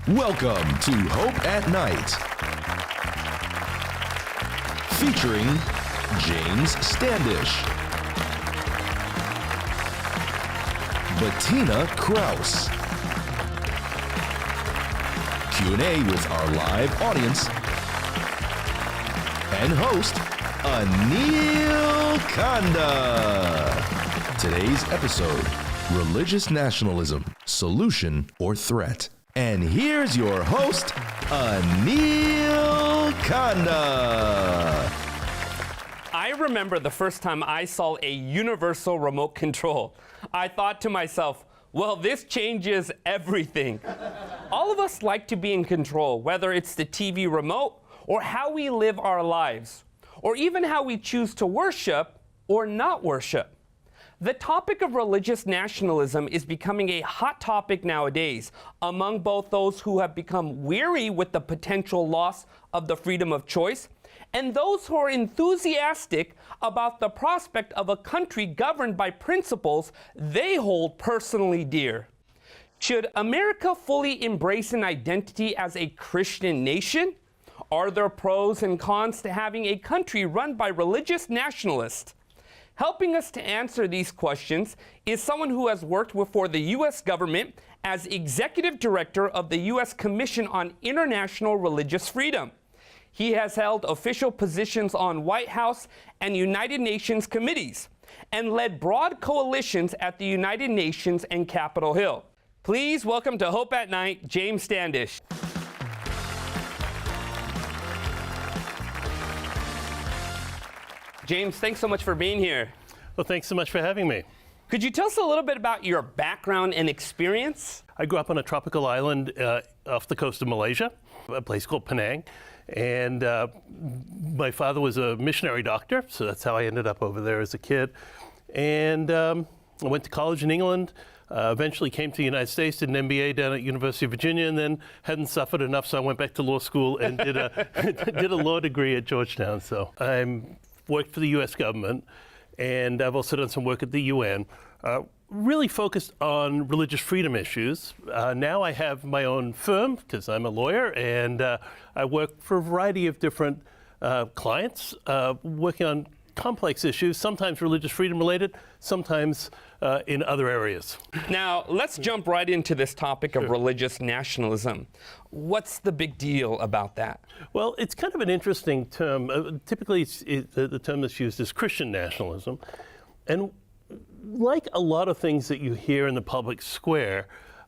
Welcome to Hope at Night, featuring James Standish, Bettina Krause, Q&A with our live audience, and host Anil Kanda. Today's episode, Religious Nationalism, Solution or Threat. And here's your host, Anil Kanda. I remember the first time I saw a universal remote control. I thought to myself, well, this changes everything. All of us like to be in control, whether it's the TV remote or how we live our lives, or even how we choose to worship or not worship. The topic of religious nationalism is becoming a hot topic nowadays among both those who have become weary with the potential loss of the freedom of choice and those who are enthusiastic about the prospect of a country governed by principles they hold personally dear. Should America fully embrace an identity as a Christian nation? Are there pros and cons to having a country run by religious nationalists? Helping us to answer these questions is someone who has worked for the U.S. government as Executive Director of the U.S. Commission on International Religious Freedom. He has held official positions on White House and United Nations committees and led broad coalitions at the United Nations and Capitol Hill. Please welcome to Hope at Night, James Standish. James, thanks so much for being here. Well, thanks so much for having me. Could you tell us a little bit about your background and experience? I grew up on a tropical island off the coast of Malaysia, a place called Penang. And my father was a missionary doctor, so that's how I ended up over there as a kid. And I went to college in England, eventually came to the United States, did an MBA down at University of Virginia, and then hadn't suffered enough, so I went back to law school and did a law degree at Georgetown. So I worked for the U.S. government, and I've also done some work at the UN, really focused on religious freedom issues. Now I have my own firm, because I'm a lawyer, and I work for a variety of different clients, working on complex issues, sometimes religious freedom related, sometimes in other areas. Now, let's jump right into this topic of religious nationalism. What's the big deal about that? Well, it's kind of an interesting term. Typically, the term that's used is Christian nationalism. And like a lot of things that you hear in the public square,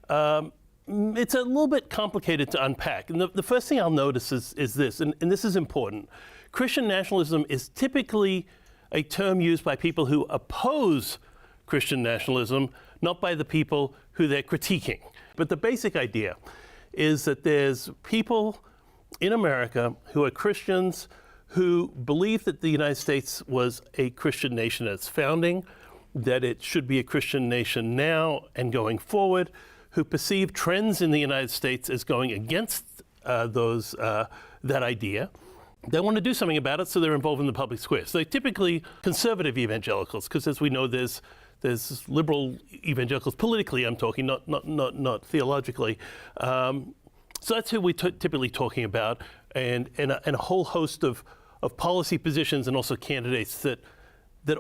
it's a little bit complicated to unpack. And the first thing I'll notice is this, and this is important. Christian nationalism is typically a term used by people who oppose Christian nationalism, not by the people who they're critiquing. But the basic idea is that there's people in America who are Christians who believe that the United States was a Christian nation at its founding, that it should be a Christian nation now and going forward, who perceive trends in the United States as going against that idea. They want to do something about it, so they're involved in the public square. So they're typically conservative evangelicals, because as we know, there's liberal evangelicals politically. I'm talking, not theologically. So that's who we're typically talking about, and a whole host of policy positions and also candidates that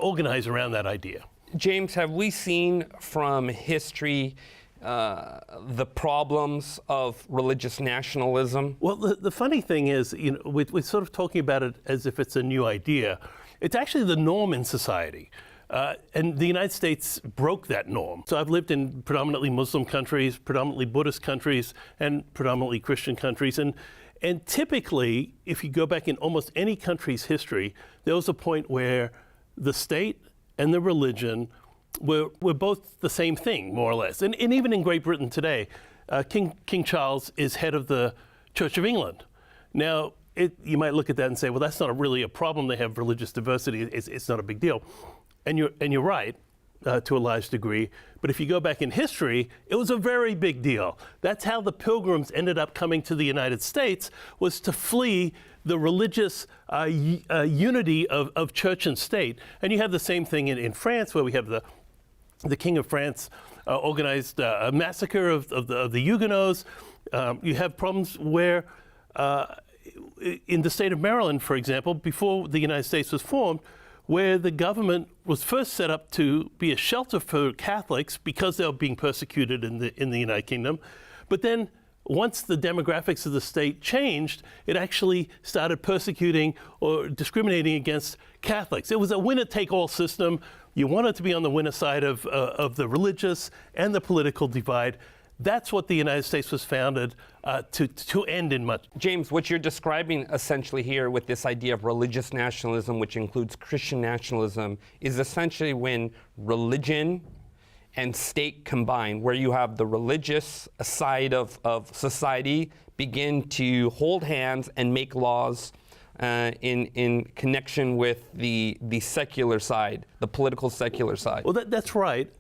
organize around that idea. James, have we seen from history the problems of religious nationalism? Well, the funny thing is, we're sort of talking about it as if it's a new idea. It's actually the norm in society. And the United States broke that norm. So I've lived in predominantly Muslim countries, predominantly Buddhist countries, and predominantly Christian countries. And typically, if you go back in almost any country's history, there was a point where the state and the religion were both the same thing, more or less. And even in Great Britain today, King Charles is head of the Church of England. Now, you might look at that and say, well, that's not really a problem. They have religious diversity. It's not a big deal. And you're right, to a large degree. But if you go back in history, it was a very big deal. That's how the Pilgrims ended up coming to the United States, was to flee the religious unity of church and state. And you have the same thing in France, where we have the King of France organized a massacre of the Huguenots. You have problems where, in the state of Maryland, for example, before the United States was formed, where the government was first set up to be a shelter for Catholics because they were being persecuted in the United Kingdom. But then once the demographics of the state changed, it actually started persecuting or discriminating against Catholics. It was a winner-take-all system. You wanted to be on the winner side of the religious and the political divide. That's what the United States was founded to end in much. James, what you're describing essentially here with this idea of religious nationalism, which includes Christian nationalism, is essentially when religion and state combine, where you have the religious side of society begin to hold hands and make laws in connection with the secular side, the political secular side. Well, that's right,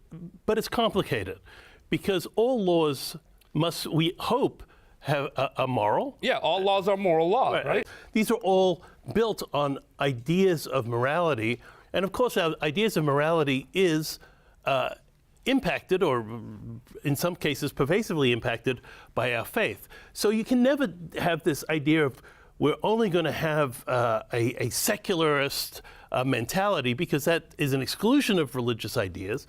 but it's complicated because all laws must, we hope, have a moral. Yeah, all laws are moral laws, right? These are all built on ideas of morality, and of course our ideas of morality is impacted, or in some cases pervasively impacted, by our faith. So you can never have this idea of we're only going to have a secularist mentality, because that is an exclusion of religious ideas.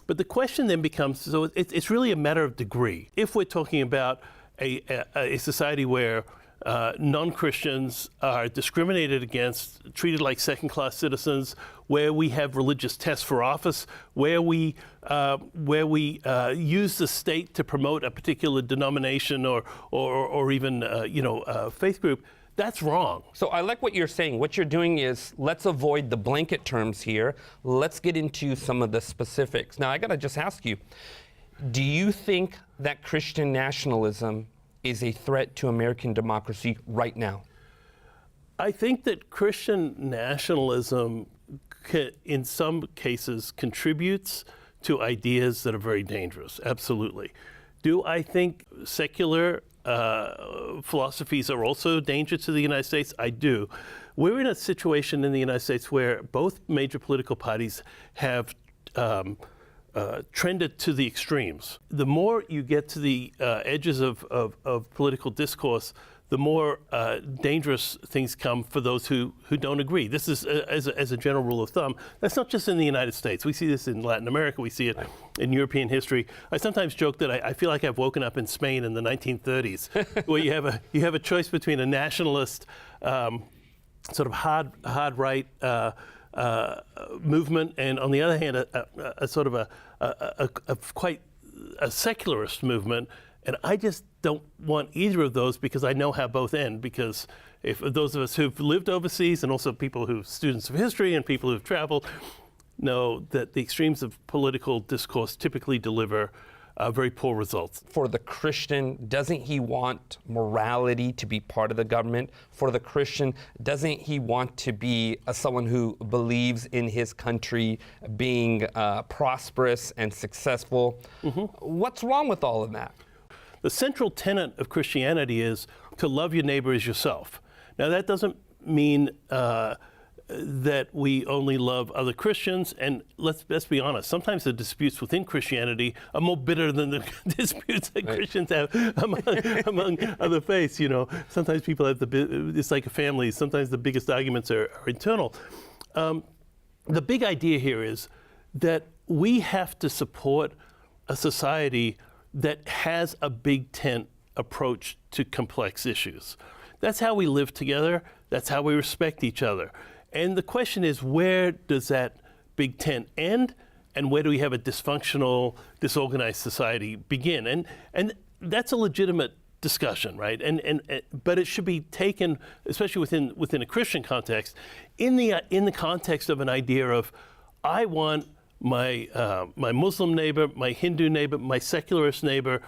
But the question then becomes, so it's really a matter of degree. If we're talking about a society where non-Christians are discriminated against, treated like second-class citizens, where we have religious tests for office, where we use the state to promote a particular denomination or even faith group, that's wrong. So I like what you're saying. What you're doing is, let's avoid the blanket terms here. Let's get into some of the specifics. Now, I got to just ask you, do you think that Christian nationalism is a threat to American democracy right now? I think that Christian nationalism, in some cases, contributes to ideas that are very dangerous. Absolutely. Do I think secular philosophies are also a danger to the United States? I do. We're in a situation in the United States where both major political parties have trended to the extremes. The more you get to the edges of political discourse, the more dangerous things come for those who don't agree. This is, as a general rule of thumb, that's not just in the United States. We see this in Latin America. We see it in European history. I sometimes joke that I feel like I've woken up in Spain in the 1930s, where you have a choice between a nationalist, sort of hard right movement, and on the other hand, a sort of a quite a secularist movement. And I just don't want either of those, because I know how both end. Because if those of us who've lived overseas, and also people who students of history and people who've traveled, know that the extremes of political discourse typically deliver very poor results. For the Christian, doesn't he want morality to be part of the government? For the Christian, doesn't he want to be someone who believes in his country being prosperous and successfthat? What's wrong with all of that? The central tenet of Christianity is to love your neighbor as yourself. Now, that doesn't mean that we only love other Christians, and let's be honest, sometimes the disputes within Christianity are more bitter than the disputes that Christians have among other faiths. You know, sometimes people have it's like a family. Sometimes the biggest arguments are internal. The big idea here is that we have to support a society that has a big tent approach to complex issues. That's how we live together. That's how we respect each other. And the question is, where does that big tent end, and where do we have a dysfunctional, disorganized society begin? And that's a legitimate discussion, right? But it should be taken, especially within a Christian context, in the context of an idea of, I want my Muslim neighbor, my Hindu neighbor, my secularist neighbor,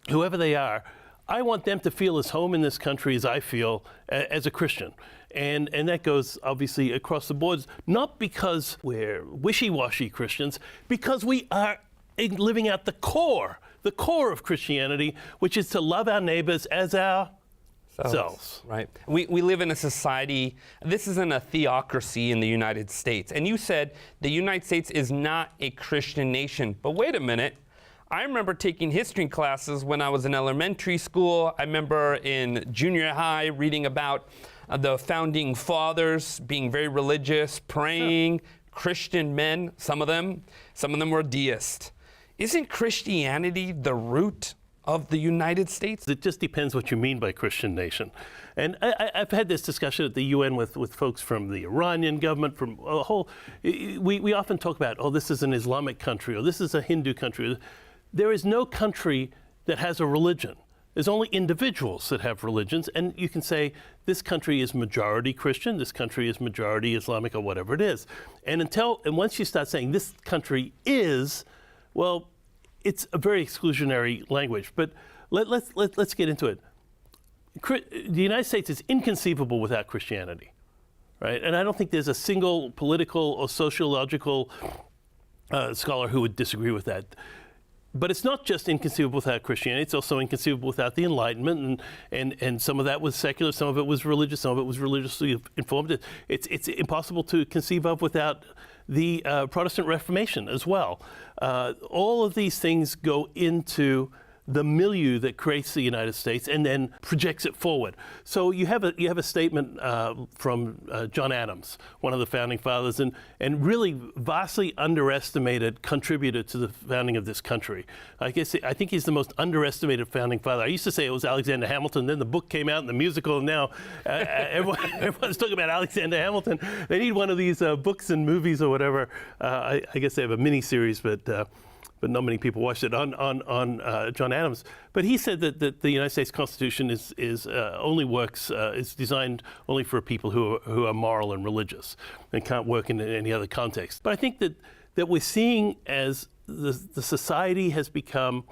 whoever they are, I want them to feel as home in this country as I feel as a Christian. And that goes obviously across the boards, not because we're wishy-washy Christians, because we are living out the core of Christianity, which is to love our neighbors as ourselves. Right. We live in a society, this isn't a theocracy in the United States. And you said the United States is not a Christian nation. But wait a minute, I remember taking history classes when I was in elementary school. I remember in junior high reading about the founding fathers being very religious, praying, Christian men, some of them were deists. Isn't Christianity the root of the United States? It just depends what you mean by Christian nation. And I've had this discussion at the UN with folks from the Iranian government, from a whole, we often talk about, oh, this is an Islamic country, or this is a Hindu country. There is no country that has a religion. There's only individuals that have religions, and you can say this country is majority Christian, this country is majority Islamic, or whatever it is. And once you start saying this country is, well, it's a very exclusionary language. But let's get into it. The United States is inconceivable without Christianity, right? And I don't think there's a single political or sociological scholar who would disagree with that. But it's not just inconceivable without Christianity, it's also inconceivable without the Enlightenment, and some of that was secular, some of it was religious, some of it was religiously informed. It's impossible to conceive of without the Protestant Reformation as well. All of these things go into the milieu that creates the United States and then projects it forward. So you have a statement from John Adams, one of the founding fathers, and really vastly underestimated contributor to the founding of this country. I think he's the most underestimated founding father. I used to say it was Alexander Hamilton, then the book came out and the musical, and now everyone's talking about Alexander Hamilton. They need one of these books and movies or whatever. I guess they have a mini-series, but not many people watched it on John Adams. But he said that the United States Constitution is designed only for people who are moral and religious and can't work in any other context. But I think that we're seeing as the society has become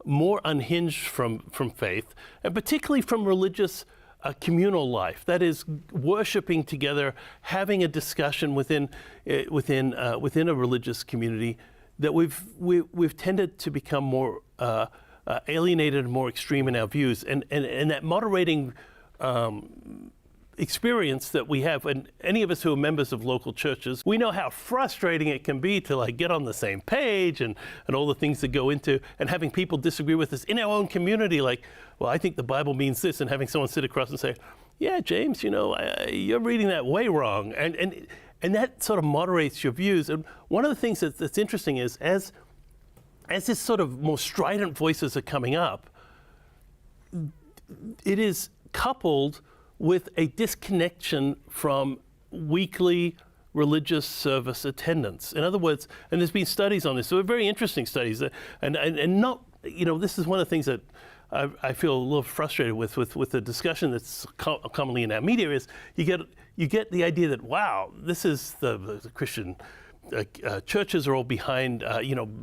more unhinged from faith, and particularly from religious communal life. That is, worshiping together, having a discussion within a religious community, that we've tended to become more alienated and more extreme in our views, and that moderating experience that we have, and any of us who are members of local churches, we know how frustrating it can be to get on the same page and all the things that go into, and having people disagree with us in our own community, well, I think the Bible means this, and having someone sit across and say, yeah, James, you're reading that way wrong, and that sort of moderates your views. And one of the things that's interesting is as this sort of more strident voices are coming up, it is coupled with a disconnection from weekly religious service attendance. In other words, and there's been studies on this, so very interesting studies, and not, this is one of the things that I feel a little frustrated with the discussion that's commonly in our media is you get the idea that, wow, this is the Christian churches are all behind,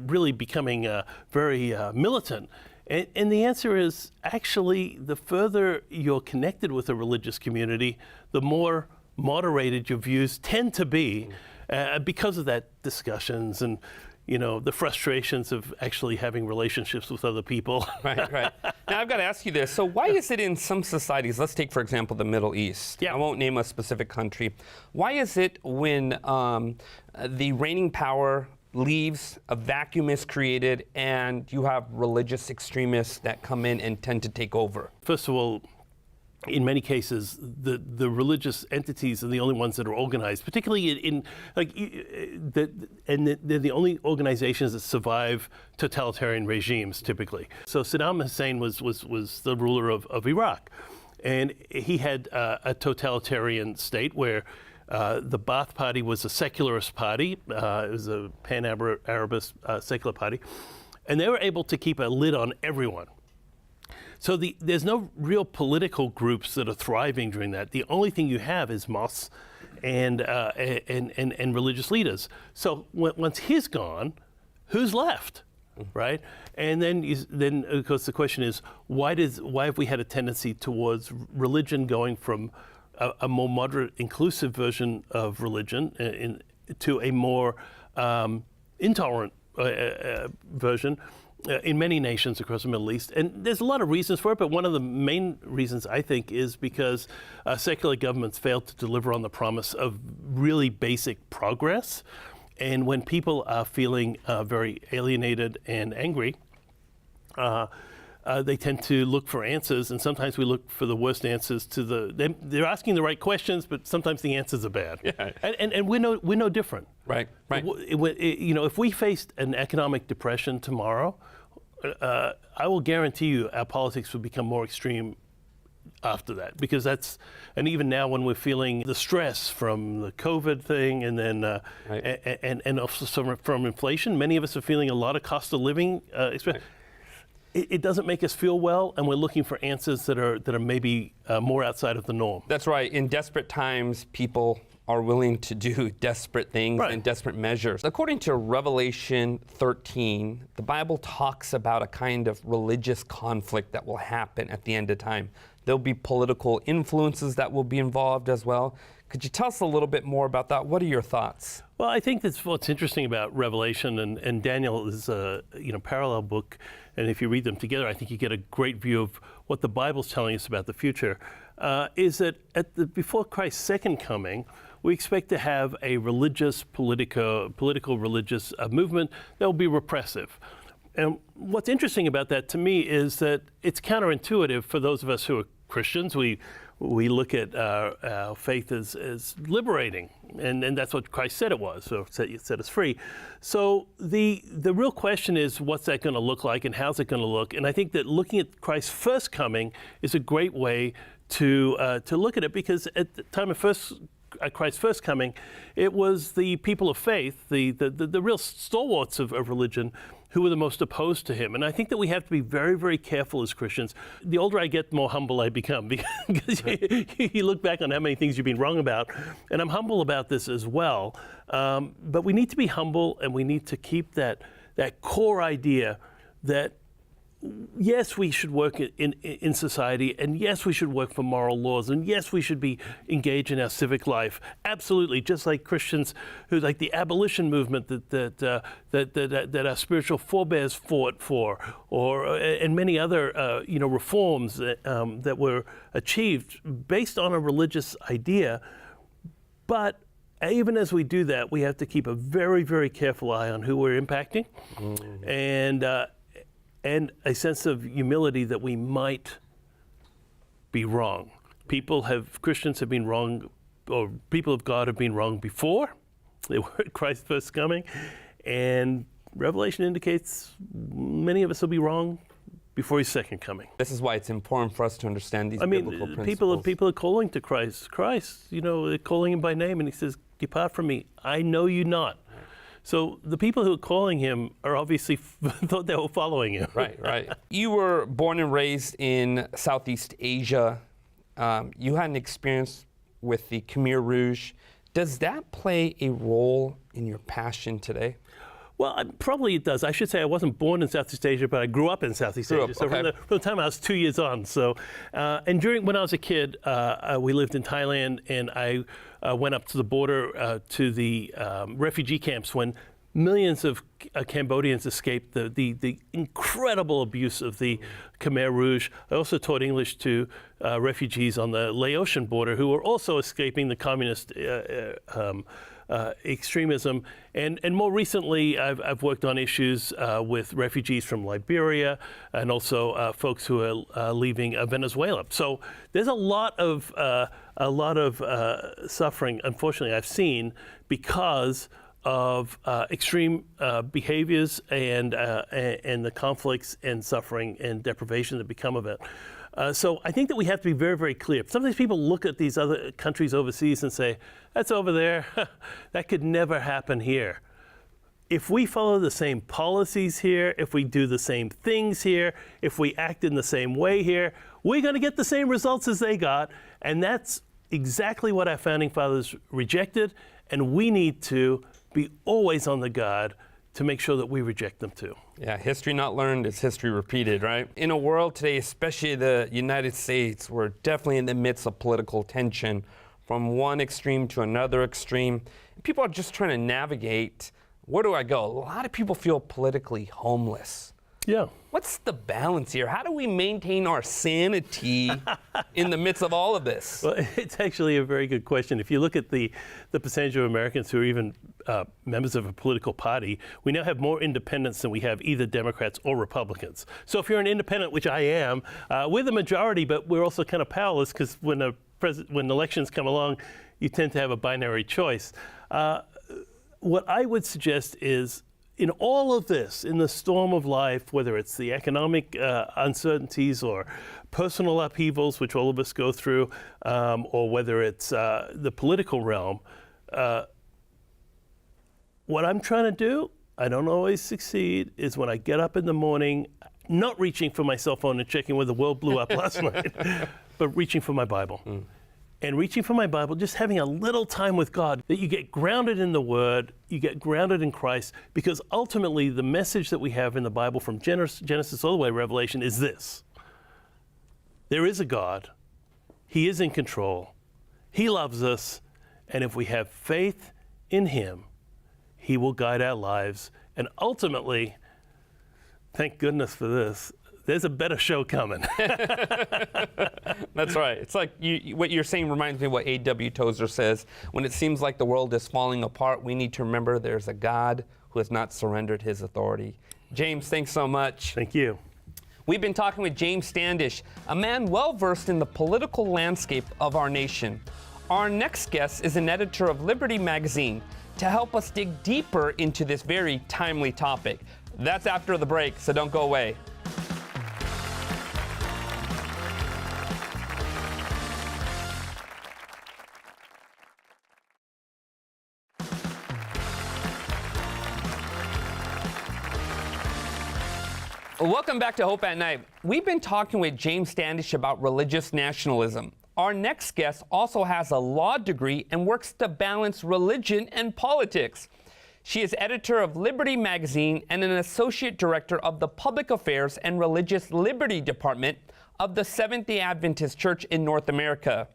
really becoming very militant. And the answer is actually the further you're connected with a religious community, the more moderated your views tend to be because of that discussions and the frustrations of actually having relationships with other people. Right. Now, I've got to ask you this. So why is it in some societies, let's take, for example, the Middle East. Yeah. I won't name a specific country. Why is it when the reigning power leaves, a vacuum is created, and you have religious extremists that come in and tend to take over? First of all, in many cases, the religious entities are the only ones that are organized, particularly they're the only organizations that survive totalitarian regimes, typically. So Saddam Hussein was the ruler of Iraq, and he had a totalitarian state where the Ba'ath Party was a secularist party. It was a pan-Arabist secular party, and they were able to keep a lid on everyone. So there's no real political groups that are thriving during that. The only thing you have is mosques and religious leaders. So once he's gone, who's left, right? And then of course the question is, why have we had a tendency towards religion going from a more moderate, inclusive version of religion to a more intolerant version? In many nations across the Middle East. And there's a lot of reasons for it, but one of the main reasons, I think, is because secular governments failed to deliver on the promise of really basic progress. And when people are feeling very alienated and angry, they tend to look for answers, and sometimes we look for the worst answers they're asking the right questions, but sometimes the answers are bad. Yeah. And we're no different. Right. If we faced an economic depression tomorrow, I will guarantee you our politics would become more extreme after that, because and even now when we're feeling the stress from the COVID thing, and then and also from inflation, many of us are feeling a lot of cost of living. It doesn't make us feel well, and we're looking for answers that are maybe more outside of the norm. That's right. In desperate times, people are willing to do desperate things and desperate measures. According to Revelation 13, the Bible talks about a kind of religious conflict that will happen at the end of time. There'll be political influences that will be involved as well. Could you tell us a little bit more about that? What are your thoughts? Well, I think that's what's interesting about Revelation, and Daniel is a parallel book, and if you read them together, I think you get a great view of what the Bible's telling us about the future. Is that before Christ's second coming, we expect to have a political religious movement that will be repressive. And what's interesting about that to me is that it's counterintuitive for those of us who are Christians. We look at our faith as liberating, and that's what Christ said it was, so it set us free. So the real question is, what's that going to look like, and how's it going to look? And I think that looking at Christ's first coming is a great way to look at it, because at the time of Christ's first coming, it was the people of faith, the real stalwarts of religion, who were the most opposed to him. And I think that we have to be very, very careful as Christians. The older I get, the more humble I become, because you look back on how many things you've been wrong about, and I'm humble about this as well. But we need to be humble, and we need to keep that core idea that yes, we should work in society, and yes, we should work for moral laws, and yes, we should be engaged in our civic life. Absolutely, just like Christians who, like the abolition movement that our spiritual forebears fought for, and many other reforms that were achieved based on a religious idea. But even as we do that, we have to keep a very, very careful eye on who we're impacting, and a sense of humility that we might be wrong. Christians have been wrong, or people of God have been wrong before. They were at Christ's first coming, and Revelation indicates many of us will be wrong before his second coming. This is why it's important for us to understand these biblical principles. People are calling to Christ, they're calling him by name, and he says, "Depart from me, I know you not." So the people who are calling him are obviously thought they were following him. Right. You were born and raised in Southeast Asia. You had an experience with the Khmer Rouge. Does that play a role in your passion today? Well, probably it does. I should say I wasn't born in Southeast Asia, but I grew up in Southeast Asia. So from the time I was 2 years on. So, and when I was a kid, we lived in Thailand, and I went up to the border to the refugee camps when millions of Cambodians escaped the incredible abuse of the Khmer Rouge. I also taught English to refugees on the Laotian border who were also escaping the communist extremism, and more recently, I've worked on issues with refugees from Liberia, and also folks who are leaving Venezuela. So there's a lot of suffering, unfortunately, I've seen because of extreme behaviors and the conflicts and suffering and deprivation that become of it. So I think that we have to be very, very clear. Sometimes people look at these other countries overseas and say, that's over there. That could never happen here. If we follow the same policies here, if we do the same things here, if we act in the same way here, we're going to get the same results as they got. And that's exactly what our founding fathers rejected. And we need to be always on the guard to make sure that we reject them too. Yeah, history not learned is history repeated, right? In a world today, especially the United States, we're definitely in the midst of political tension from one extreme to another extreme. People are just trying to navigate, where do I go? A lot of people feel politically homeless. Yeah. What's the balance here? How do we maintain our sanity in the midst of all of this? Well, it's actually a very good question. If you look at the percentage of Americans who are even members of a political party, we now have more independents than we have either Democrats or Republicans. So if you're an independent, which I am, we're the majority, but we're also kind of powerless because when elections come along, you tend to have a binary choice. What I would suggest is, in all of this, in the storm of life, whether it's the economic uncertainties or personal upheavals, which all of us go through, or whether it's the political realm, what I'm trying to do, I don't always succeed, is when I get up in the morning, not reaching for my cell phone and checking where the world blew up last night, but reaching for my Bible. And reaching for my Bible, just having a little time with God, that you get grounded in the Word, you get grounded in Christ, because ultimately the message that we have in the Bible from Genesis all the way to Revelation is this. There is a God. He is in control. He loves us. And if we have faith in Him, He will guide our lives. And ultimately, thank goodness for this, there's a better show coming. That's right. It's like what you're saying reminds me of what A.W. Tozer says. When it seems like the world is falling apart, we need to remember there's a God who has not surrendered His authority. James, thanks so much. Thank you. We've been talking with James Standish, a man well-versed in the political landscape of our nation. Our next guest is an editor of Liberty magazine to help us dig deeper into this very timely topic. That's after the break, so don't go away. Welcome back to Hope at Night. We've been talking with James Standish about religious nationalism. Our next guest also has a law degree and works to balance religion and politics. She is editor of Liberty magazine and an associate director of the Public Affairs and Religious Liberty Department of the Seventh-day Adventist Church in North America.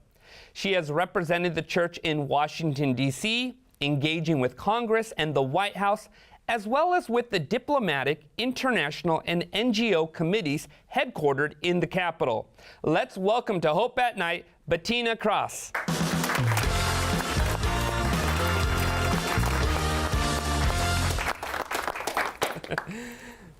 She has represented the church in Washington, D.C., engaging with Congress and the White House, as well as with the diplomatic, international, and NGO committees headquartered in the Capitol. Let's welcome to Hope at Night, Bettina Krause.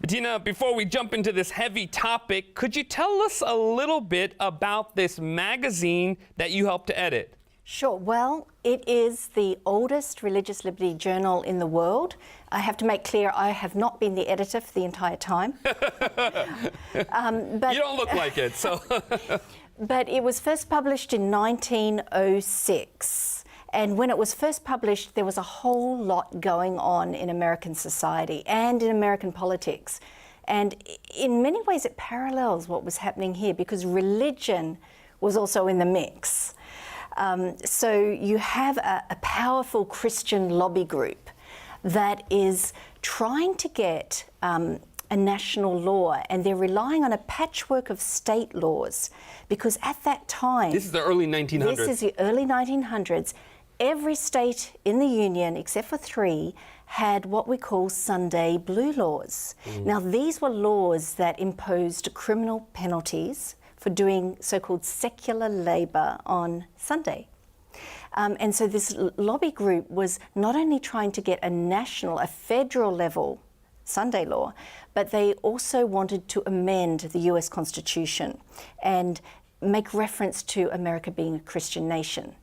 Bettina, before we jump into this heavy topic, could you tell us a little bit about this magazine that you helped to edit? Sure. Well, it is the oldest religious liberty journal in the world. I have to make clear I have not been the editor for the entire time. But you don't look like it, so. But it was first published in 1906. And when it was first published, there was a whole lot going on in American society and in American politics. And in many ways, it parallels what was happening here because religion was also in the mix. So you have a powerful Christian lobby group that is trying to get a national law, and they're relying on a patchwork of state laws because at that time... This is the early 1900s. This is the early 1900s. Every state in the Union, except for 3, had what we call Sunday blue laws. Now, these were laws that imposed criminal penalties for doing so-called secular labor on Sunday. And so this lobby group was not only trying to get a federal level Sunday law, but they also wanted to amend the US Constitution and make reference to America being a Christian nation.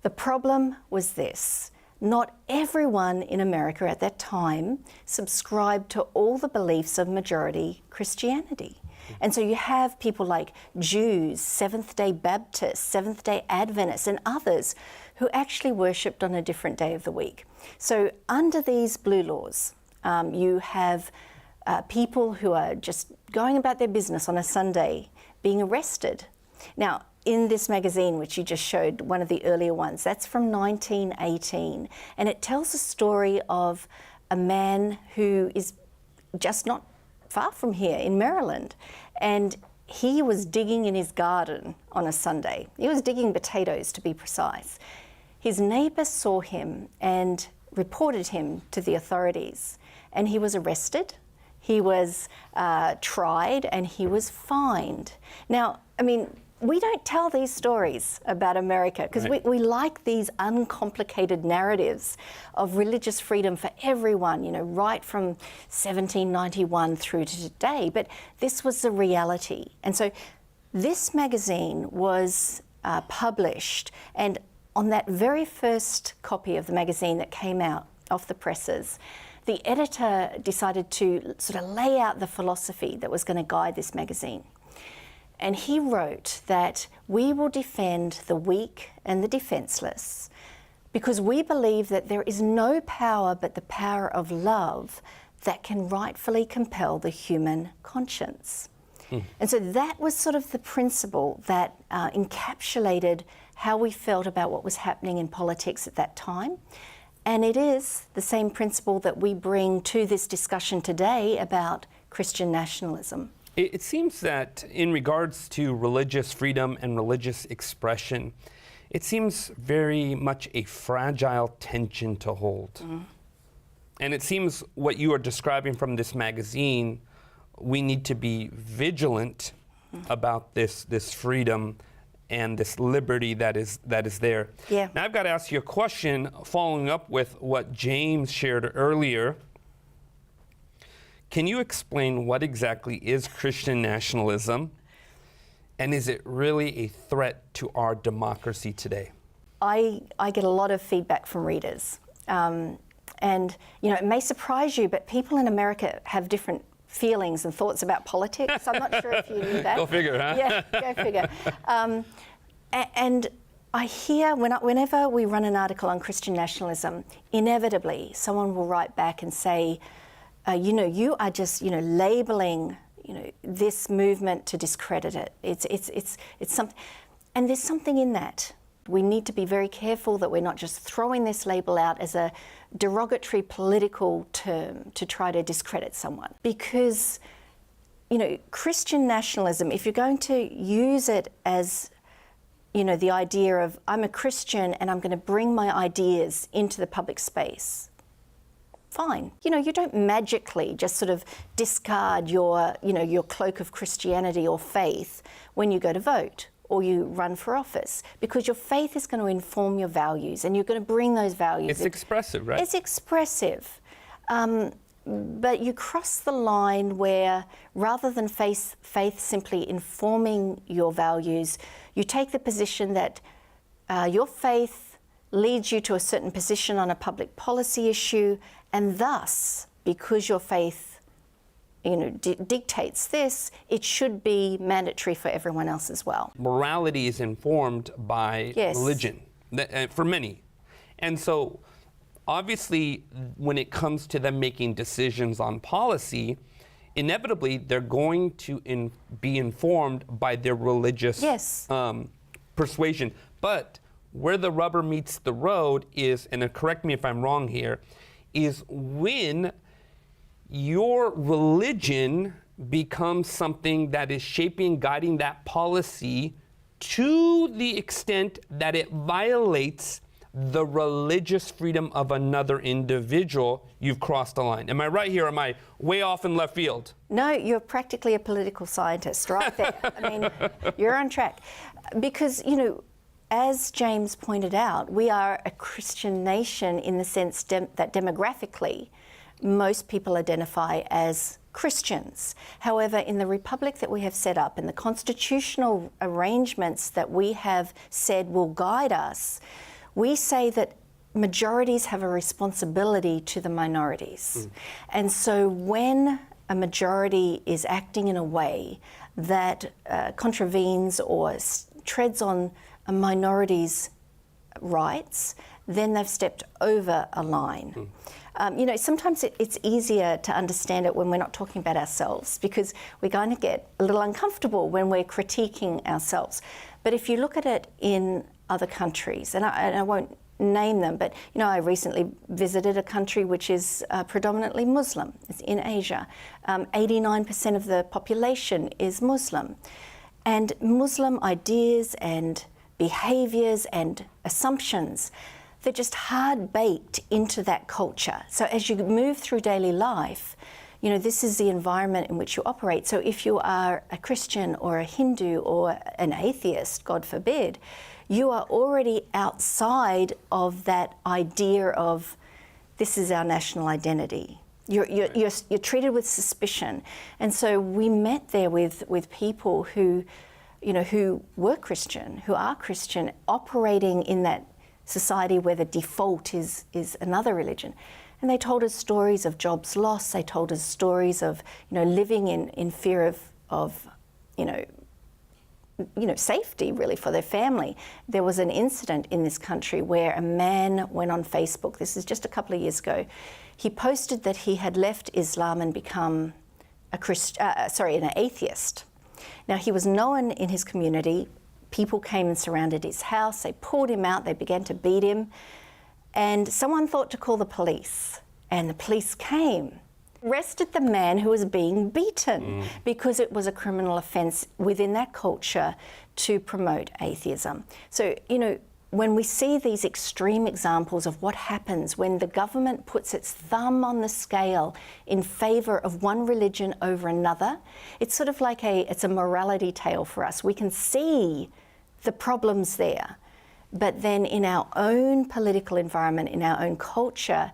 The problem was this: not everyone in America at that time subscribed to all the beliefs of majority Christianity. And so you have people like Jews, Seventh-day Baptists, Seventh-day Adventists, and others who actually worshipped on a different day of the week. So under these blue laws, you have people who are just going about their business on a Sunday being arrested. Now, in this magazine, which you just showed, one of the earlier ones, that's from 1918, and it tells a story of a man who is just not far from here in Maryland, and he was digging in his garden on a Sunday. He was digging potatoes, to be precise. His neighbor saw him and reported him to the authorities, and he was arrested. he was tried, and he was fined. Now, I mean, we don't tell these stories about America because we like these uncomplicated narratives of religious freedom for everyone, you know, right from 1791 through to today. But this was the reality. And so this magazine was published, and on that very first copy of the magazine that came out off the presses, the editor decided to sort of lay out the philosophy that was going to guide this magazine. And he wrote that we will defend the weak and the defenseless because we believe that there is no power but the power of love that can rightfully compel the human conscience. And so that was sort of the principle that encapsulated how we felt about what was happening in politics at that time. And it is the same principle that we bring to this discussion today about Christian nationalism. It seems that in regards to religious freedom and religious expression, it seems very much a fragile tension to hold. And it seems what you are describing from this magazine, we need to be vigilant about this freedom and this liberty that is there. Yeah. Now I've got to ask you a question following up with what James shared earlier. Can you explain what exactly is Christian nationalism, and is it really a threat to our democracy today? I get a lot of feedback from readers. And, you know, it may surprise you, but people in America have different feelings and thoughts about politics. I'm not sure if you knew that. Go figure, huh? Yeah, go figure. And I hear whenever we run an article on Christian nationalism, inevitably someone will write back and say, you know, you are just, you know, labeling, you know, this movement to discredit it. It's something, and there's something in that. We need to be very careful that we're not just throwing this label out as a derogatory political term to try to discredit someone. Because, you know, Christian nationalism, if you're going to use it as, you know, the idea of I'm a Christian and I'm going to bring my ideas into the public space, fine. You know, you don't magically just sort of discard your, you know, your cloak of Christianity or faith when you go to vote or you run for office, because your faith is going to inform your values and you're going to bring those values. It's expressive, right? It's expressive. But you cross the line where rather than faith simply informing your values, you take the position that your faith leads you to a certain position on a public policy issue, and thus, because your faith, you know, dictates this, it should be mandatory for everyone else as well. Morality is informed by religion, for many. And so, obviously, when it comes to them making decisions on policy, inevitably, they're going to be informed by their religious persuasion. But where the rubber meets the road is, and correct me if I'm wrong here, is when your religion becomes something that is shaping, guiding that policy to the extent that it violates the religious freedom of another individual, you've crossed the line. Am I right here? Am I way off in left field? No, you're practically a political scientist right there. I mean, you're on track. Because, you know, as James pointed out, we are a Christian nation in the sense that demographically, most people identify as Christians. However, in the republic that we have set up and the constitutional arrangements that we have said will guide us, we say that majorities have a responsibility to the minorities. And so when a majority is acting in a way that contravenes or treads on a minority's rights, then they've stepped over a line. You know, sometimes it's easier to understand it when we're not talking about ourselves, because we're going to get a little uncomfortable when we're critiquing ourselves. But if you look at it in other countries, and I won't name them, but, you know, I recently visited a country which is predominantly Muslim. It's in Asia. 89% of the population is Muslim. And Muslim ideas and behaviours and assumptions, they're just hard baked into that culture. So as you move through daily life, this is the environment in which you operate. So if you are a Christian or a Hindu or an atheist, God forbid, you are already outside of that idea of this is our national identity. You're treated with suspicion. And so we met there with people who, who were Christian, who are Christian, operating in that society where the default is another religion. And they told us stories of jobs lost. They told us stories of, living in fear of safety really for their family. There was an incident in this country where a man went on Facebook. This is just a couple of years ago. He posted that he had left Islam and become an atheist. Now, he was known in his community. People came and surrounded his house. They pulled him out. They began to beat him. And someone thought to call the police. And the police came, arrested the man who was being beaten because it was a criminal offence within that culture to promote atheism. So, when we see these extreme examples of what happens when the government puts its thumb on the scale in favour of one religion over another, it's sort of like it's a morality tale for us. We can see the problems there, but then in our own political environment, in our own culture,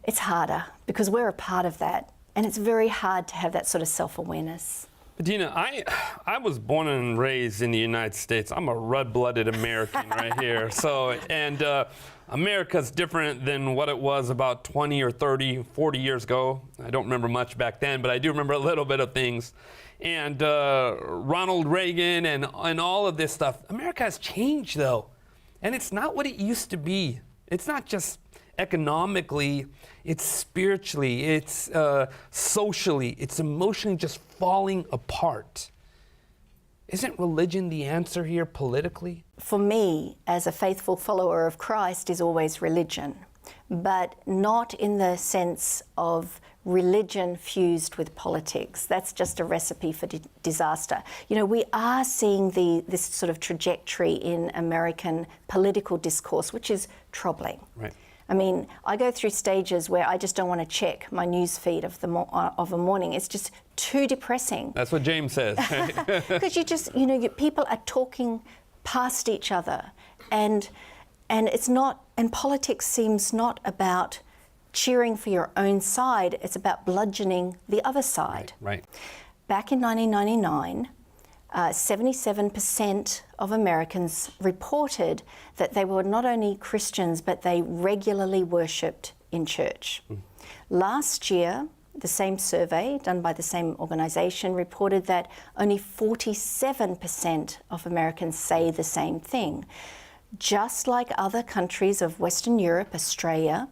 it's harder because we're a part of that, and it's very hard to have that sort of self-awareness. Bettina, I was born and raised in the United States. I'm a red-blooded American right here. America's different than what it was about 20 or 30, 40 years ago. I don't remember much back then, but I do remember a little bit of things. And Ronald Reagan and all of this stuff. America has changed, though. And it's not what it used to be. It's not just economically, it's spiritually, it's socially, it's emotionally just falling apart. Isn't religion the answer here politically? For me, as a faithful follower of Christ, is always religion, but not in the sense of religion fused with politics. That's just a recipe for disaster. We are seeing this sort of trajectory in American political discourse, which is troubling. Right. I mean, I go through stages where I just don't want to check my news feed of a morning. It's just too depressing. That's what James says. Because people are talking past each other, and it's not. And politics seems not about cheering for your own side. It's about bludgeoning the other side. Right. Back in 1999. 77% of Americans reported that they were not only Christians, but they regularly worshipped in church. Last year, the same survey done by the same organisation reported that only 47% of Americans say the same thing. Just like other countries of Western Europe, Australia,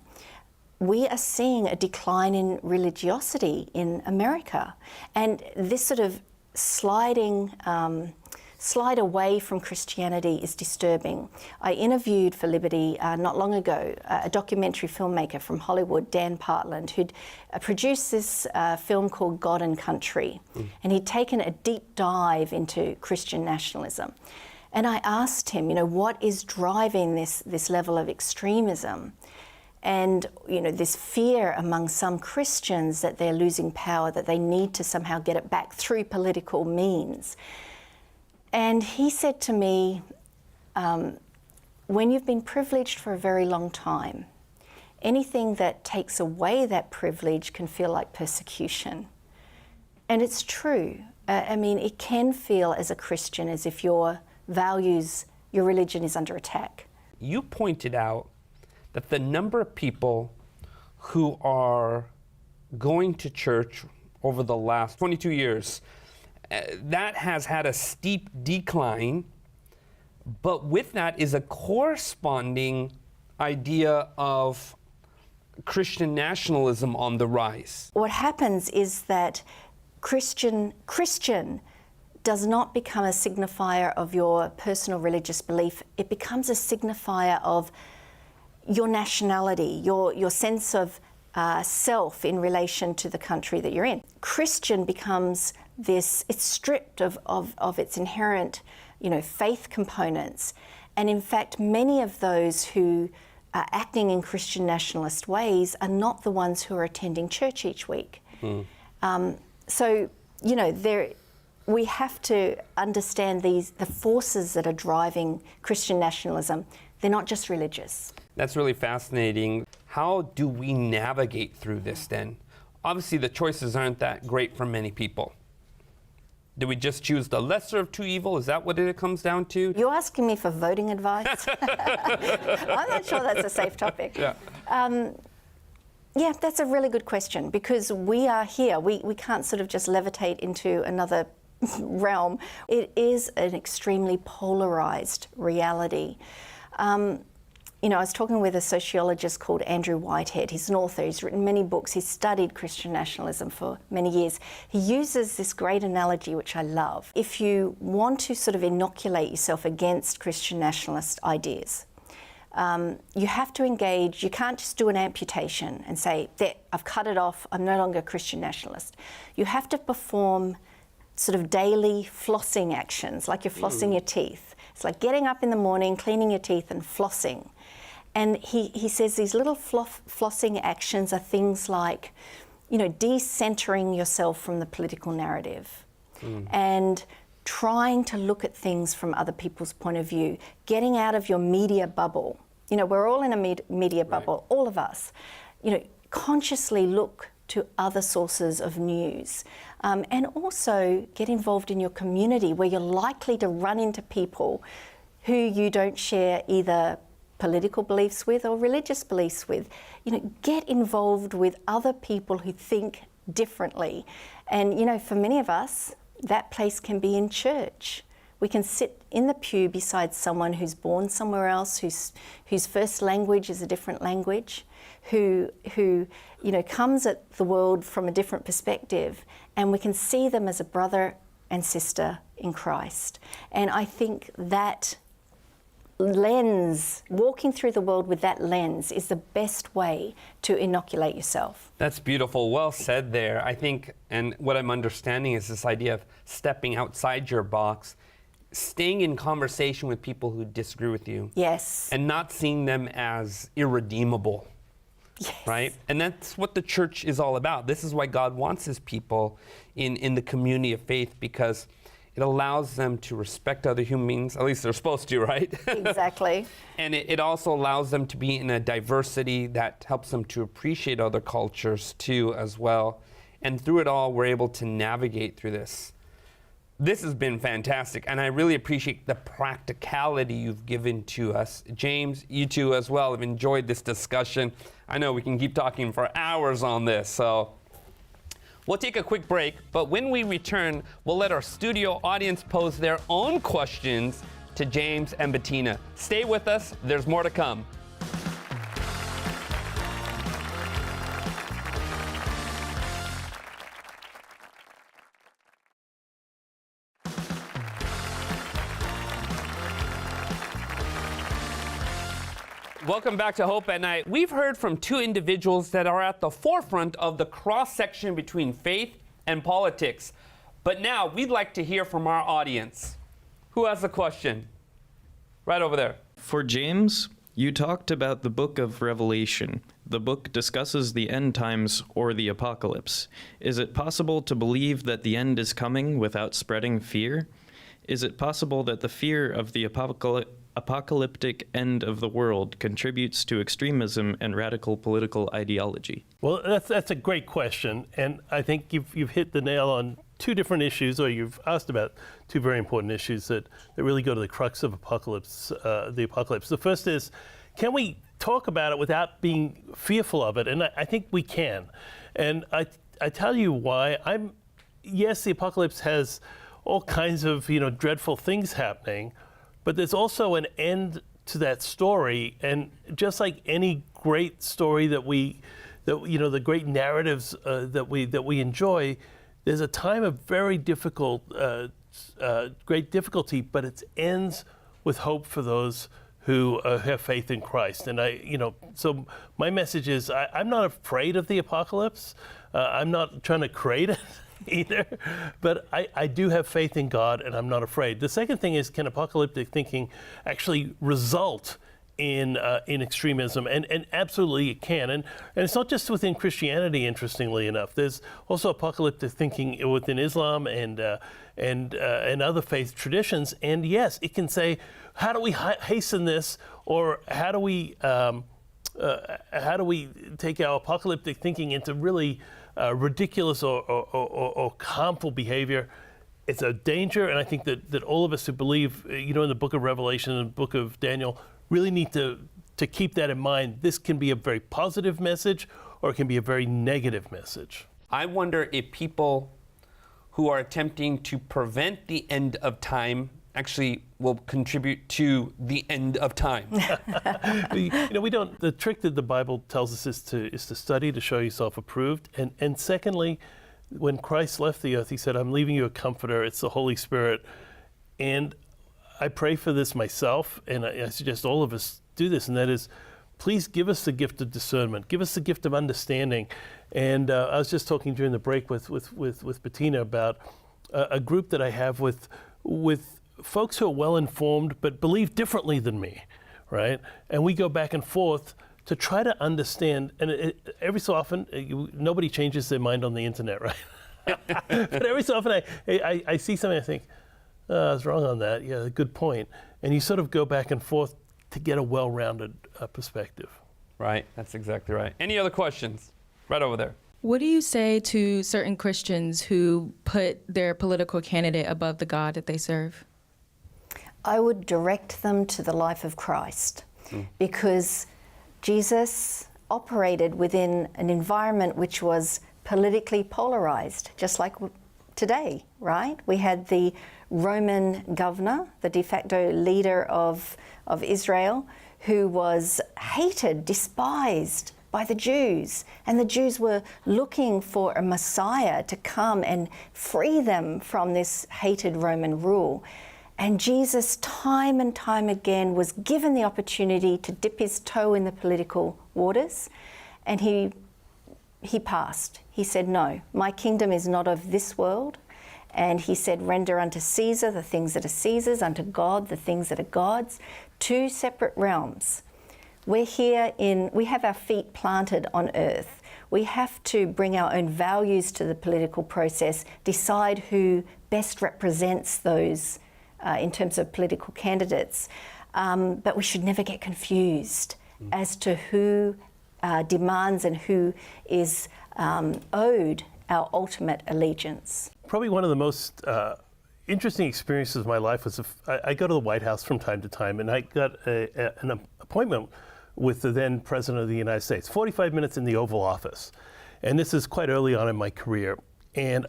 we are seeing a decline in religiosity in America. And this sort of slide away from Christianity is disturbing. I interviewed for Liberty not long ago a documentary filmmaker from Hollywood, Dan Partland, who'd produced this film called God and Country. And he'd taken a deep dive into Christian nationalism. And I asked him, what is driving this level of extremism? And, this fear among some Christians that they're losing power, that they need to somehow get it back through political means. And he said to me, when you've been privileged for a very long time, anything that takes away that privilege can feel like persecution. And it's true. It can feel as a Christian as if your values, your religion is under attack. You pointed out that the number of people who are going to church over the last 22 years, that has had a steep decline, but with that is a corresponding idea of Christian nationalism on the rise. What happens is that Christian does not become a signifier of your personal religious belief. It becomes a signifier of your nationality, your sense of self in relation to the country that you're in. Christian becomes this, it's stripped of its inherent, faith components. And in fact, many of those who are acting in Christian nationalist ways are not the ones who are attending church each week. So, you know, we have to understand the forces that are driving Christian nationalism. They're not just religious. That's really fascinating. How do we navigate through this then? Obviously, the choices aren't that great for many people. Do we just choose the lesser of two evils? Is that what it comes down to? You're asking me for voting advice? I'm not sure that's a safe topic. Yeah. Yeah, that's a really good question, because we are here. We can't sort of just levitate into another realm. It is an extremely polarized reality. You know, I was talking with a sociologist called Andrew Whitehead. He's an author. He's written many books. He's studied Christian nationalism for many years. He uses this great analogy, which I love. If you want to sort of inoculate yourself against Christian nationalist ideas, you have to engage. You can't just do an amputation and say, there, I've cut it off, I'm no longer a Christian nationalist. You have to perform sort of daily flossing actions, like you're flossing your teeth. It's like getting up in the morning, cleaning your teeth and flossing. And he says these little flossing actions are things like, you know, decentering yourself from the political narrative and trying to look at things from other people's point of view, getting out of your media bubble. You know, we're all in a media bubble, all of us. You know, consciously look to other sources of news, and also get involved in your community where you're likely to run into people who you don't share either political beliefs with or religious beliefs with. You know, get involved with other people who think differently. And, you know, for many of us, that place can be in church. We can sit in the pew beside someone who's born somewhere else, whose first language is a different language, who you know, comes at the world from a different perspective, and we can see them as a brother and sister in Christ. And I think that lens, walking through the world with that lens, is the best way to inoculate yourself. That's beautiful. Well said there. I think, and what I'm understanding is this idea of stepping outside your box, staying in conversation with people who disagree with you. Yes. And not seeing them as irredeemable. Yes. Right? And that's what the church is all about. This is why God wants his people in the community of faith, because it allows them to respect other human beings. At least they're supposed to, right? Exactly. And it also allows them to be in a diversity that helps them to appreciate other cultures too as well. And through it all, we're able to navigate through this. This has been fantastic, and I really appreciate the practicality you've given to us. James, you too as well have enjoyed this discussion. I know we can keep talking for hours on this, so we'll take a quick break, but when we return, we'll let our studio audience pose their own questions to James and Bettina. Stay with us, there's more to come. Welcome back to Hope at Night. We've heard from two individuals that are at the forefront of the cross-section between faith and politics. But now we'd like to hear from our audience. Who has a question? Right over there. For James, you talked about the book of Revelation. The book discusses the end times or the apocalypse. Is it possible to believe that the end is coming without spreading fear? Is it possible that the fear of the apocalyptic end of the world contributes to extremism and radical political ideology? Well, that's a great question, and I think you've hit the nail on two different issues, or you've asked about two very important issues that really go to the crux of the apocalypse. The first is, can we talk about it without being fearful of it? And I think we can. And I tell you why. Yes, the apocalypse has all kinds of dreadful things happening, but there's also an end to that story. And just like any great story the great narratives that we enjoy, there's a time of very difficult, great difficulty, but it ends with hope for those who have faith in Christ. And so my message is, I'm not afraid of the apocalypse. I'm not trying to create it either, but I do have faith in God, and I'm not afraid. The second thing is, can apocalyptic thinking actually result in extremism, and absolutely it can. And it's not just within Christianity, interestingly enough. There's also apocalyptic thinking within Islam and other faith traditions. And yes, it can say, how do we hasten this, or how do we take our apocalyptic thinking into really ridiculous or harmful behavior? It's a danger, and I think that all of us who believe, in the book of Revelation and the book of Daniel, really need to keep that in mind. This can be a very positive message, or it can be a very negative message. I wonder if people who are attempting to prevent the end of time actually will contribute to the end of time. We don't. The trick that the Bible tells us is to study, to show yourself approved, and secondly, when Christ left the earth, he said, "I'm leaving you a comforter. It's the Holy Spirit," and I pray for this myself, and I suggest all of us do this, and that is, please give us the gift of discernment, give us the gift of understanding. And I was just talking during the break with Bettina about a group that I have with folks who are well informed but believe differently than me, right? And we go back and forth to try to understand. And every so often, nobody changes their mind on the internet, right? But every so often, I see something, I think, I was wrong on that. Yeah, good point. And you sort of go back and forth to get a well-rounded perspective. Right, that's exactly right. Any other questions? Right over there. What do you say to certain Christians who put their political candidate above the God that they serve? I would direct them to the life of Christ, because Jesus operated within an environment which was politically polarized, just like today, right? We had the Roman governor, the de facto leader of Israel, who was hated, despised by the Jews. And the Jews were looking for a Messiah to come and free them from this hated Roman rule. And Jesus, time and time again, was given the opportunity to dip his toe in the political waters, and he passed. He said, "No, my kingdom is not of this world." And he said, "Render unto Caesar the things that are Caesar's, unto God the things that are God's." Two separate realms. We have our feet planted on earth. We have to bring our own values to the political process, decide who best represents those in terms of political candidates. But we should never get confused as to who demands and who is owed our ultimate allegiance. Probably one of the most interesting experiences of my life was I go to the White House from time to time, and I got an appointment with the then President of the United States, 45 minutes in the Oval Office. And this is quite early on in my career. And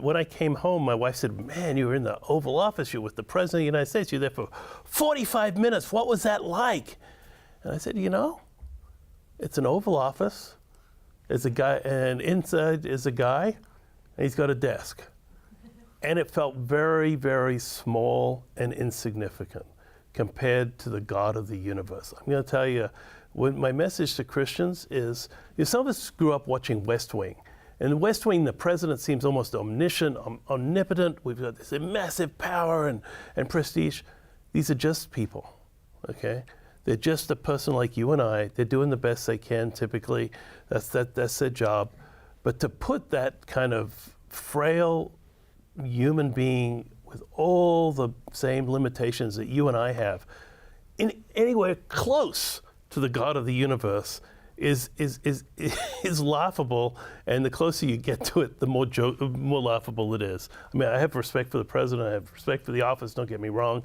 when I came home, my wife said, "Man, you were in the Oval Office, you were with the President of the United States, you were there for 45 minutes. What was that like?" And I said, it's an Oval Office. It's a guy, and inside is a guy, and he's got a desk. And it felt very, very small and insignificant compared to the God of the universe. I'm going to tell you, my message to Christians is, some of us grew up watching West Wing. In the West Wing, the president seems almost omniscient, omnipotent. We've got this massive power and prestige. These are just people, okay? They're just a person like you and I. They're doing the best they can, typically. That's their job. But to put that kind of frail human being with all the same limitations that you and I have, in anywhere close to the God of the universe is laughable, and the closer you get to it, the more laughable it is. I mean, I have respect for the president, I have respect for the office, don't get me wrong,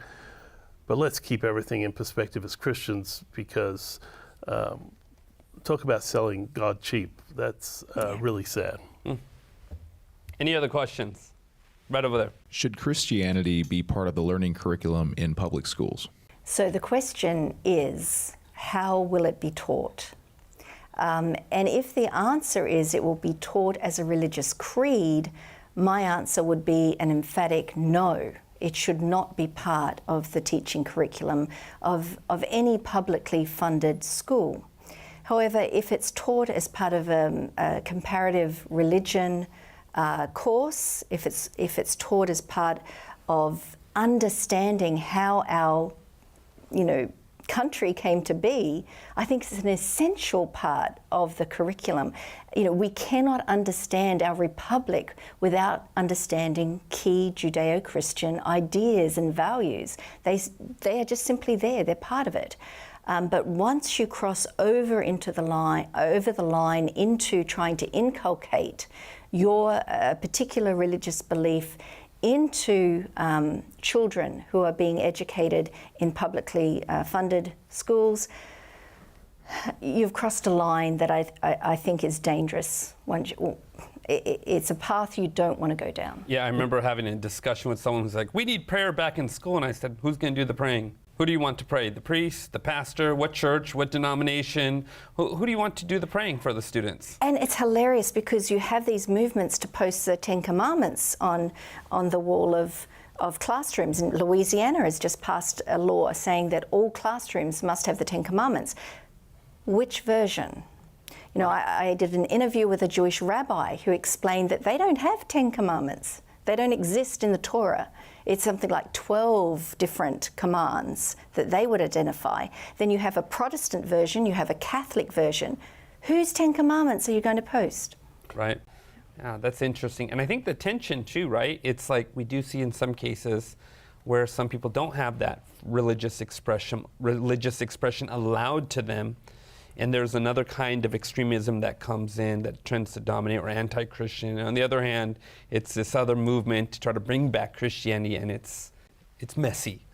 but let's keep everything in perspective as Christians, because talk about selling God cheap. That's really sad. Any other questions? Right over there. Should Christianity be part of the learning curriculum in public schools? So the question is, how will it be taught? And if the answer is it will be taught as a religious creed, my answer would be an emphatic no. It should not be part of the teaching curriculum of any publicly funded school. However, if it's taught as part of a comparative religion course, if it's taught as part of understanding how our country came to be, I think it's an essential part of the curriculum. You know, we cannot understand our republic without understanding key Judeo-Christian ideas and values. They are just simply there, they're part of it. But once you cross over the line into trying to inculcate your particular religious belief into children who are being educated in publicly funded schools, you've crossed a line that I think is dangerous. It's a path you don't want to go down. Yeah, I remember having a discussion with someone who's like, we need prayer back in school. And I said, who's going to do the praying? Who do you want to pray? The priest, the pastor, what church, what denomination? Who do you want to do the praying for the students? And it's hilarious because you have these movements to post the Ten Commandments on the wall of classrooms. And Louisiana has just passed a law saying that all classrooms must have the Ten Commandments. Which version? You know, I did an interview with a Jewish rabbi who explained that they don't have 10 commandments. They don't exist in the Torah. It's something like 12 different commands that they would identify. Then you have a Protestant version, you have a Catholic version. Whose 10 commandments are you going to post? Right. Yeah, that's interesting. And I think the tension too, right? It's like we do see in some cases where some people don't have that religious expression allowed to them. And there's another kind of extremism that comes in that tends to dominate, or anti-Christian. And on the other hand, it's this other movement to try to bring back Christianity, and it's messy.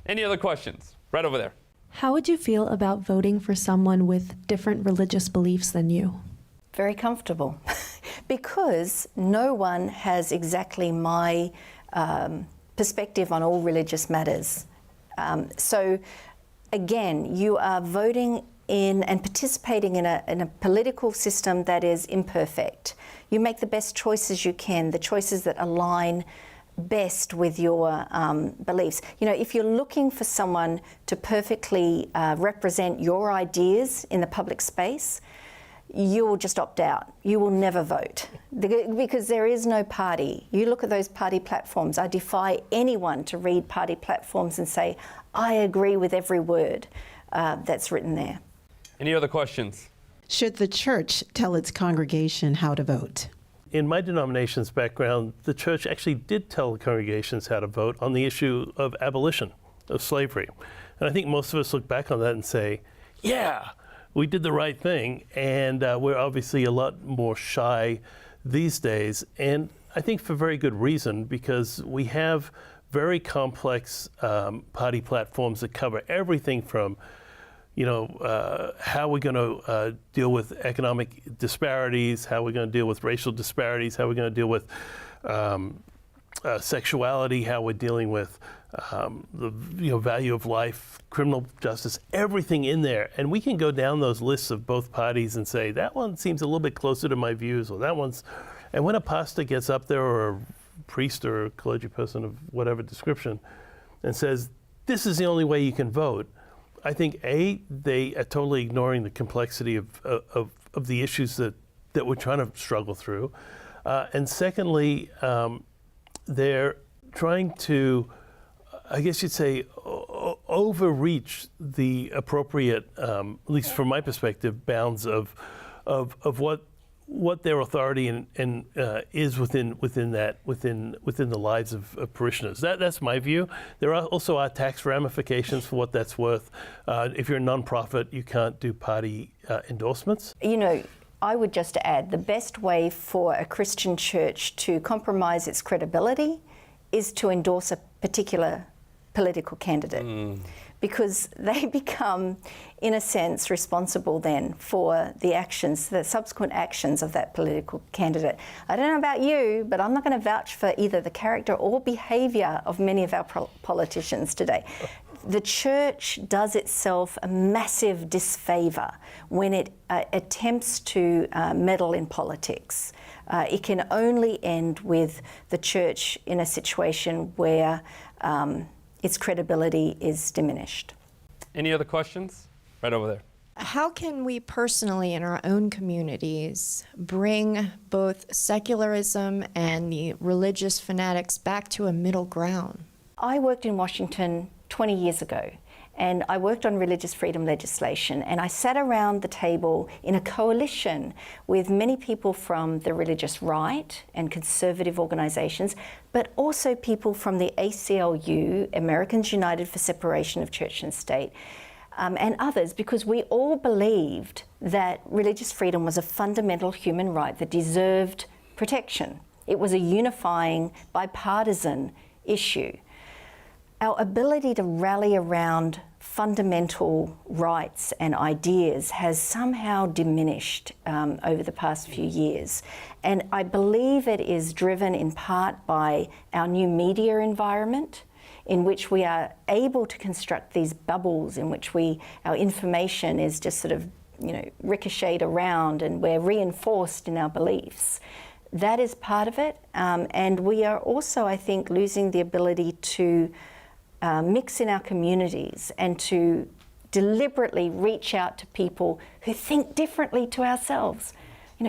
Any other questions? Right over there. How would you feel about voting for someone with different religious beliefs than you? Very comfortable, because no one has exactly my perspective on all religious matters. So again, you are voting in and participating in a political system that is imperfect. You make the best choices you can, the choices that align best with your beliefs. You know, if you're looking for someone to perfectly represent your ideas in the public space, you will just opt out. You will never vote because there is no party. You look at those party platforms. I defy anyone to read party platforms and say, I agree with every word that's written there. Any other questions? Should the church tell its congregation how to vote? In my denomination's background, the church actually did tell the congregations how to vote on the issue of abolition, of slavery. And I think most of us look back on that and say, yeah, we did the right thing. And we're obviously a lot more shy these days. And I think for very good reason, because we have very complex party platforms that cover everything from, you know, how we're going to deal with economic disparities, how we're going to deal with racial disparities, how we're going to deal with sexuality, how we're dealing with the value of life, criminal justice, everything in there. And we can go down those lists of both parties and say, that one seems a little bit closer to my views, or that one's, and when a pastor gets up there, or a priest or a clergy person of whatever description, and says, this is the only way you can vote, I think, A, they are totally ignoring the complexity of the issues that we're trying to struggle through. And secondly, they're trying to, I guess you'd say, overreach the appropriate, at least from my perspective, bounds of what their authority and is within the lives of parishioners. That's my view. There are also tax ramifications for what that's worth. If you're a nonprofit, you can't do party endorsements. You know, I would just add, the best way for a Christian church to compromise its credibility is to endorse a particular political candidate. Because they become, in a sense, responsible then for the actions, the subsequent actions of that political candidate. I don't know about you, but I'm not going to vouch for either the character or behaviour of many of our politicians today. The church does itself a massive disfavour when it attempts to meddle in politics. It can only end with the church in a situation where its credibility is diminished. Any other questions? Right over there. How can we personally in our own communities bring both secularism and the religious fanatics back to a middle ground? I worked in Washington 20 years ago, and I worked on religious freedom legislation, and I sat around the table in a coalition with many people from the religious right and conservative organisations, but also people from the ACLU, Americans United for Separation of Church and State, and others, because we all believed that religious freedom was a fundamental human right that deserved protection. It was a unifying, bipartisan issue. Our ability to rally around fundamental rights and ideas has somehow diminished over the past few years. And I believe it is driven in part by our new media environment, in which we are able to construct these bubbles in which our information is just sort of, ricocheted around, and we're reinforced in our beliefs. That is part of it. And we are also, I think, losing the ability to mix in our communities and to deliberately reach out to people who think differently to ourselves.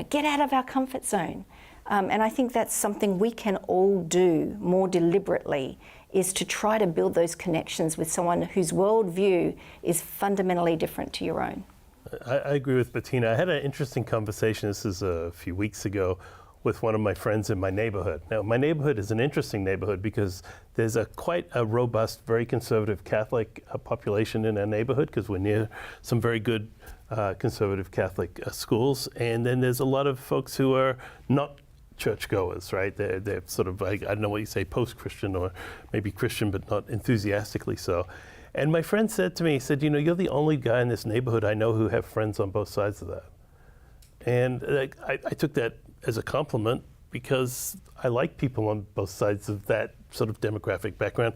Get out of our comfort zone. And I think that's something we can all do more deliberately, is to try to build those connections with someone whose worldview is fundamentally different to your own. I agree with Bettina. I had an interesting conversation, this is a few weeks ago, with one of my friends in my neighborhood. Now, my neighborhood is an interesting neighborhood because there's quite a robust, very conservative Catholic population in our neighborhood, because we're near some very good conservative Catholic schools. And then there's a lot of folks who are not churchgoers, right? They're sort of, I don't know what you say, post-Christian, or maybe Christian, but not enthusiastically so. And my friend said to me, he said, you're the only guy in this neighborhood I know who have friends on both sides of that. And I took that as a compliment, because I like people on both sides of that sort of demographic background.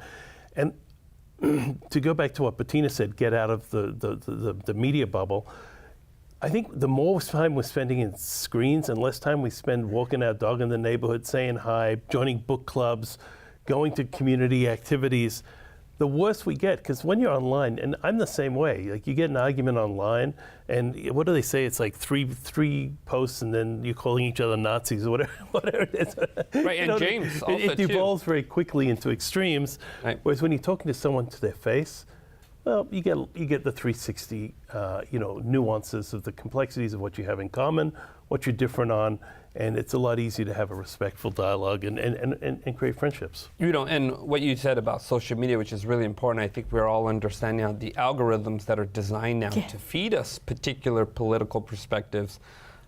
And to go back to what Bettina said, get out of the media bubble, I think the more time we're spending in screens and less time we spend walking our dog in the neighborhood, saying hi, joining book clubs, going to community activities, the worse we get. Because when you're online, and I'm the same way, like you get an argument online, and what do they say? It's like three posts, and then you're calling each other Nazis or whatever it is. Right, and James also it devolves very quickly into extremes. Right. Whereas when you're talking to someone to their face, well, you get the 360, nuances of the complexities of what you have in common, what you're different on, and it's a lot easier to have a respectful dialogue and create friendships. And what you said about social media, which is really important, I think we're all understanding now the algorithms that are designed now to feed us particular political perspectives.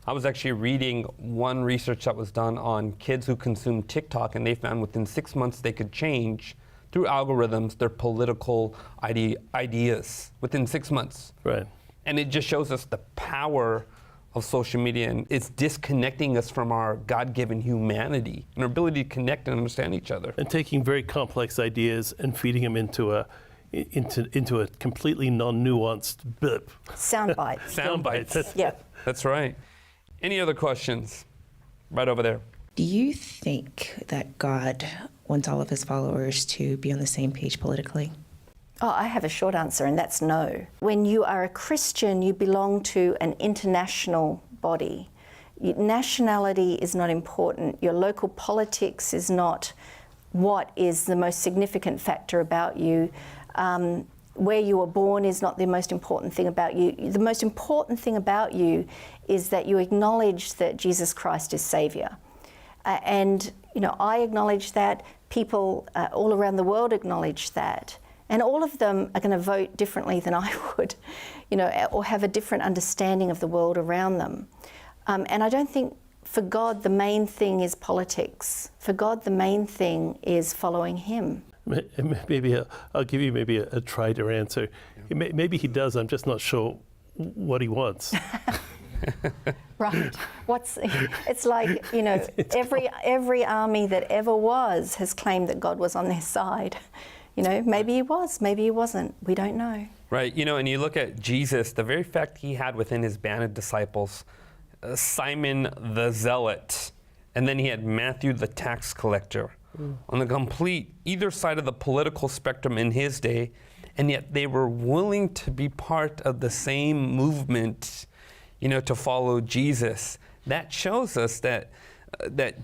I was actually reading one research that was done on kids who consume TikTok, and they found within 6 months they could change through algorithms their political ideas within 6 months. Right. And it just shows us the power of social media, and it's disconnecting us from our God-given humanity and our ability to connect and understand each other. And taking very complex ideas and feeding them into a completely non-nuanced blip. Sound bites. Sound bites. Yeah. That's right. Any other questions? Right over there. Do you think that God wants all of his followers to be on the same page politically? Oh, I have a short answer, and that's no. When you are a Christian, you belong to an international body. Nationality is not important. Your local politics is not what is the most significant factor about you. Where you were born is not the most important thing about you. The most important thing about you is that you acknowledge that Jesus Christ is Saviour. And I acknowledge that. People all around the world acknowledge that. And all of them are going to vote differently than I would, or have a different understanding of the world around them. And I don't think for God the main thing is politics. For God the main thing is following him. Maybe I'll give you maybe a triter answer. Yeah. Maybe he does. I'm just not sure what he wants. Right. It's like, every army that ever was has claimed that God was on their side. Maybe he was, maybe he wasn't. We don't know. Right. And you look at Jesus, the very fact he had within his band of disciples, Simon the Zealot, and then he had Matthew the tax collector on the complete either side of the political spectrum in his day, and yet they were willing to be part of the same movement, to follow Jesus. That shows us that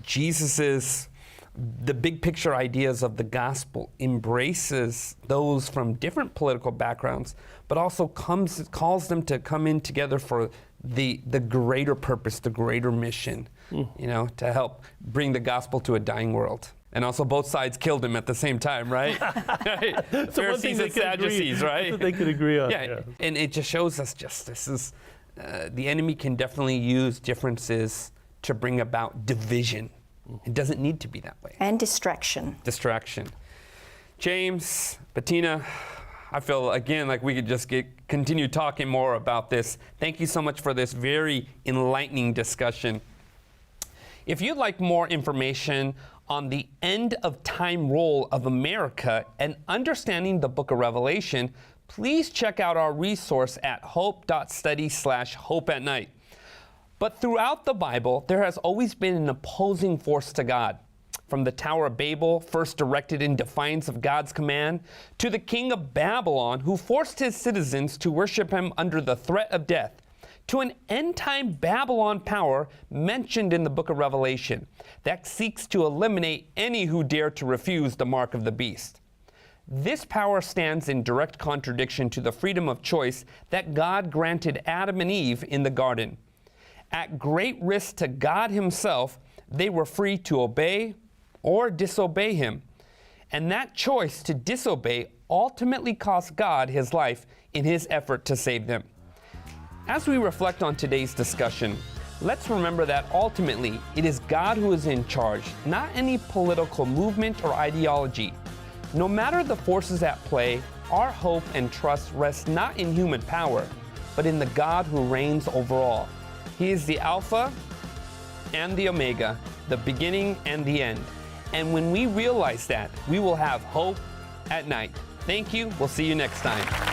Jesus's the big picture ideas of the gospel embraces those from different political backgrounds, but also calls them to come in together for the greater purpose, the greater mission, to help bring the gospel to a dying world. And also both sides killed him at the same time, right? Pharisees and Sadducees, right? They could agree on. Yeah, and it just shows us this is, the enemy can definitely use differences to bring about division. It doesn't need to be that way. And distraction. James, Bettina, I feel, again, like we could just continue talking more about this. Thank you so much for this very enlightening discussion. If you'd like more information on the end of time role of America and understanding the book of Revelation, please check out our resource at hope.study/hope@night. But throughout the Bible, there has always been an opposing force to God. From the Tower of Babel, first erected in defiance of God's command, to the king of Babylon, who forced his citizens to worship him under the threat of death, to an end-time Babylon power mentioned in the book of Revelation that seeks to eliminate any who dare to refuse the mark of the beast. This power stands in direct contradiction to the freedom of choice that God granted Adam and Eve in the garden. At great risk to God himself, they were free to obey or disobey him. And that choice to disobey ultimately cost God his life in his effort to save them. As we reflect on today's discussion, let's remember that ultimately it is God who is in charge, not any political movement or ideology. No matter the forces at play, our hope and trust rest not in human power, but in the God who reigns over all. He is the Alpha and the Omega, the beginning and the end. And when we realize that, we will have hope at night. Thank you. We'll see you next time.